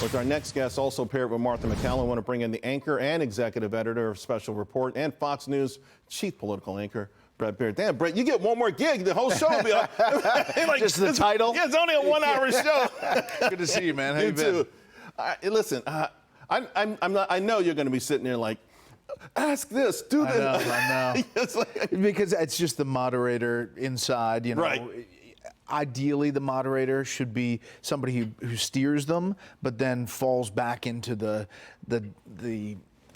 With our next guest, also paired with Martha McCallum, want to bring in the anchor and executive editor of Special Report and Fox News chief political anchor, Bret Baier. Damn, Bret, you get one more gig. The whole show will be like just the title. Yeah, it's only a 1 hour show. Good to see you, man. How You you been? too. Listen, I know you're going to be sitting there like, ask this, do this. I know. It's like, Because it's just the moderator inside, you know. Right. Ideally, the moderator should be somebody who steers them, but then falls back into the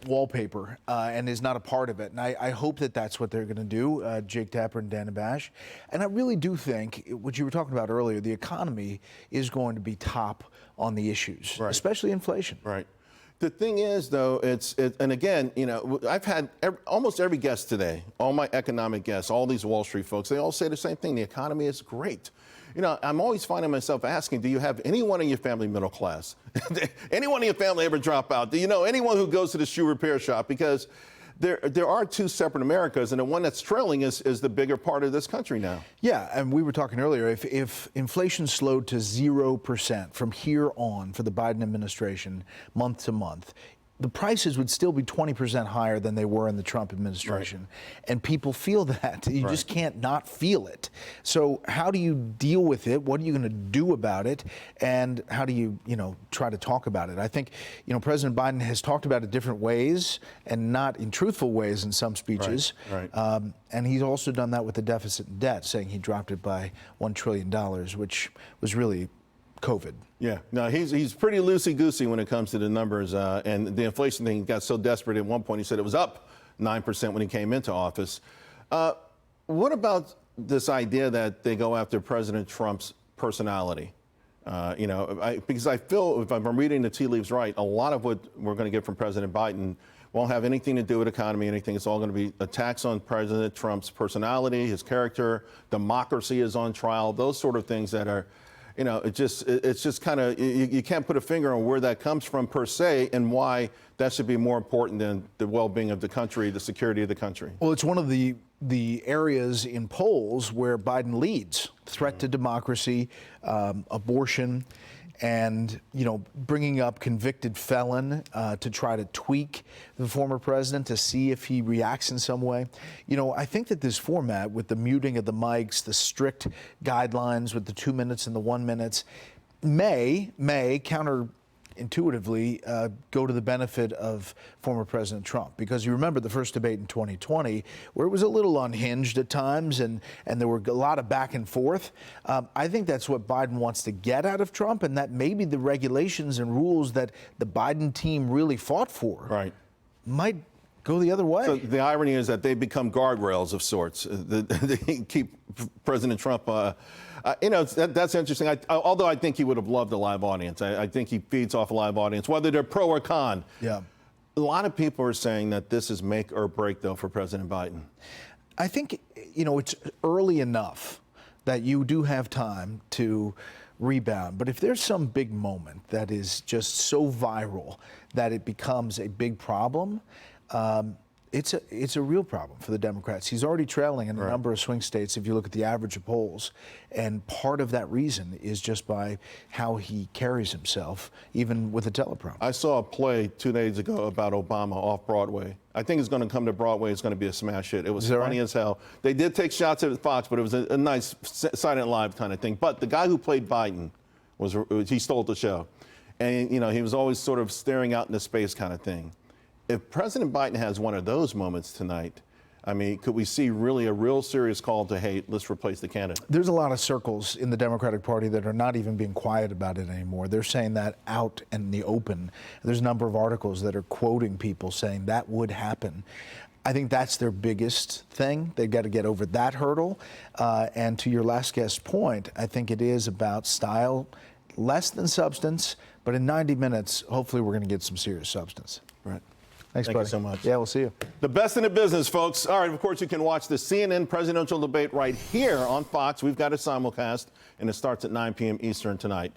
wallpaper and is not a part of it. And I hope that that's what they're going to do, Jake Tapper and Dana Bash. And I really do think, what you were talking about earlier, the economy is going to be top on the issues, Right. especially inflation. Right. The thing is, though, and again, you know, I've had almost every guest today, all my economic guests, all these Wall Street folks, they all say the same thing. The economy is great. You know, I'm always finding myself asking, do you have anyone in your family middle class? Anyone in your family ever drop out? Do you know anyone who goes to the shoe repair shop? Because there are two separate Americas, and the one that's trailing is the bigger part of this country now. Yeah, and we were talking earlier, if inflation slowed to 0% from here on for the Biden administration month to month, the prices would still be 20% higher than they were in the Trump administration. Right. And people feel that. You just can't not feel it. So how do you deal with it? What are you going to do about it? And how do you, try to talk about it? I think, President Biden has talked about it different ways and not in truthful ways in some speeches. Right. And he's also done that with the deficit and debt, saying he dropped it by $1 trillion, which was really COVID. Yeah, no, he's pretty loosey-goosey when it comes to the numbers, and the inflation thing got so desperate at one point he said it was up 9% when he came into office. What about this idea that they go after President Trump's personality? Because I feel, if I'm reading the tea leaves right, a lot of what we're going to get from President Biden won't have anything to do with economy, anything. It's all going to be attacks on President Trump's personality, his character, democracy is on trial, those sort of things that are, it's just kind of, you can't put a finger on where that comes from per se and why that should be more important than the well-being of the country, the security of the country. Well, it's one of the areas in polls where Biden leads: threat to democracy, abortion, and bringing up convicted felon to try to tweak the former president to see if he reacts in some way. I think that this format with the muting of the mics, the strict guidelines with the 2 minutes and the 1 minute may counterintuitively go to the benefit of former President Trump, because you remember the first debate in 2020 where it was a little unhinged at times and there were a lot of back and forth. I think that's what Biden wants to get out of Trump, and that maybe the regulations and rules that the Biden team really fought for might go the other way. So the irony is that they become guardrails of sorts. They keep President Trump, that's interesting. Although I think he would have loved a live audience. I think he feeds off a live audience, whether they're pro or con. Yeah. A lot of people are saying that this is make or break, though, for President Biden. I think, it's early enough that you do have time to rebound. But if there's some big moment that is just so viral that it becomes a big problem, it's a real problem for the Democrats. He's already trailing in a number of swing states if you look at the average of polls. And part of that reason is just by how he carries himself, even with a teleprompter. I saw a play 2 days ago about Obama off Broadway. I think it's going to come to Broadway. It's going to be a smash hit. It was funny as hell. They did take shots at Fox, but it was a nice silent live kind of thing. But the guy who played Biden, he stole the show. And, he was always sort of staring out into space kind of thing. If President Biden has one of those moments tonight, I mean, could we see really a real serious call to, hey, let's replace the candidate? There's a lot of circles in the Democratic Party that are not even being quiet about it anymore. They're saying that out in the open. There's a number of articles that are quoting people saying that would happen. I think that's their biggest thing. They've got to get over that hurdle. And to your last guest's point, I think it is about style, less than substance. But in 90 minutes, hopefully we're going to get some serious substance. Right. Thanks, Thank buddy. you so much. Yeah, we'll see you. The best in the business, folks. All right, of course, you can watch the CNN presidential debate right here on Fox. We've got a simulcast, and it starts at 9 p.m. Eastern tonight.